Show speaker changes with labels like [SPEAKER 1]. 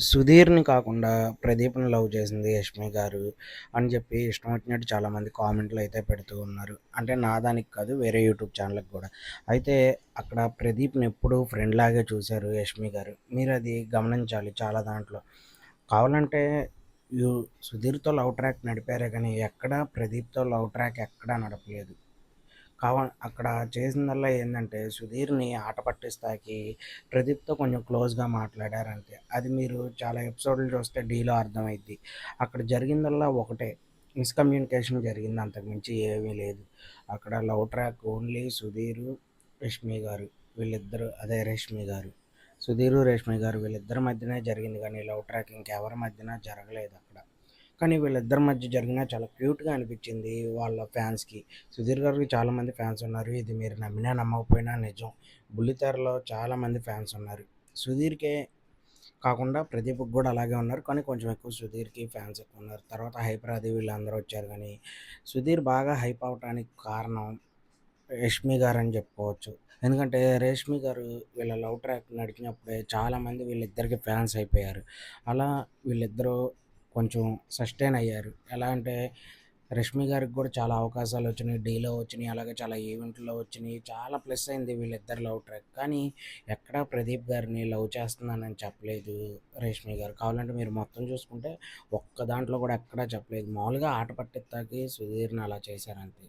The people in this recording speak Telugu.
[SPEAKER 1] సుధీర్‌ని కాకుండా ప్రదీప్‌ని లవ్ చేసింది యష్మి గారు అని చెప్పి ఇష్టం వచ్చినట్టు చాలామంది కామెంట్లు అయితే పెడుతూ ఉన్నారు. అంటే నా దానికి కాదు, వేరే యూట్యూబ్ ఛానల్‌కి కూడా. అయితే అక్కడ ప్రదీప్‌ని ఎప్పుడూ ఫ్రెండ్ లాగే చూసారు యష్మి గారు. మీరది గమనించాలి చాలా దాంట్లో. కావాలంటే యు సుధీర్‌తో లవ్ ట్రాక్ నడిపారే గానీ ఎక్కడా ప్రదీప్‌తో లవ్ ట్రాక్ ఎక్కడా నడపలేదు. అక్కడ చేసిందల్లా ఏందంటే, సుధీర్‌ని ఆట పట్టిస్తాకి ప్రదీప్‌తో కొంచెం క్లోజ్‌గా మాట్లాడారంతే. అది మీరు చాలా ఎపిసోడ్‌లు చూస్తే 'ఢీలో' అర్థమైద్ది. అక్కడ జరిగిందల్లా ఒకటే. మిస్‌కమ్యూనికేషన్ జరిగింది. అంతకు మించి ఏమీ లేదు. అక్కడ love track only Sudheer, Rashmi గారు. వీళ్ళిద్దరూ అదే రష్మి గారు. సుధీరు, రష్మి గారు వీళ్ళిద్దరి మధ్యనే జరిగింది గానీ లవ్ ట్రాక్ ఇంకెవరి మధ్యన జరగలేదక్కడ. కానీ వీళ్ళిద్దరి మధ్య జరిగిన చాలా క్యూట్‌గా అనిపించింది వాళ్ళ ఫ్యాన్స్‌కి. సుధీర్ గారికి చాలామంది ఫ్యాన్స్ ఉన్నారు. ఇది మీరు నమ్మినా నమ్మకపోయినా నిజం. బుల్లితెరలో చాలామంది ఫ్యాన్స్ ఉన్నారు. సుధీర్‌కే కాకుండా ప్రదీప్‌కి కూడా అలాగే ఉన్నారు. కానీ కొంచెం ఎక్కువ సుధీర్‌కి ఫ్యాన్స్ ఎక్కువున్నారు. తర్వాత హైపర్ ఆది వీళ్ళందరూ వచ్చారు గానీ, సుధీర్ బాగా హైప్ అవ్వటానికి కారణం రేష్మి గారని చెప్పుకోవచ్చు. ఎందుకంటే రేష్మి గారు వీళ్ళ లవ్ ట్రాక్ నడిచినప్పుడే చాలామంది వీళ్ళిద్దరికి ఫ్యాన్స్ అయిపోయారు. అలా వీళ్ళిద్దరూ కొంచెం సస్టైన్ అయ్యారు. ఎలా అంటే రష్మి గారికి కూడా చాలా అవకాశాలు వచ్చినాయి. 'ఢీలో' వచ్చినాయి. అలాగే చాలా ఈవెంట్‌లో వచ్చినాయి. చాలా ప్లస్ అయింది వీళ్ళిద్దరి లవ్ ట్రాక్. కానీ ఎక్కడా ప్రదీప్ గారిని లవ్ చేస్తున్నానని చెప్పలేదు రేష్మి గారు. కావాలంటే మీరు మొత్తం చూసుకుంటే ఒక్క దాంట్లో కూడా ఎక్కడా చెప్పలేదు. మామూలుగా ఆట పట్టిత్తాకి సుధీర్‌ని అలా చేశారంతే.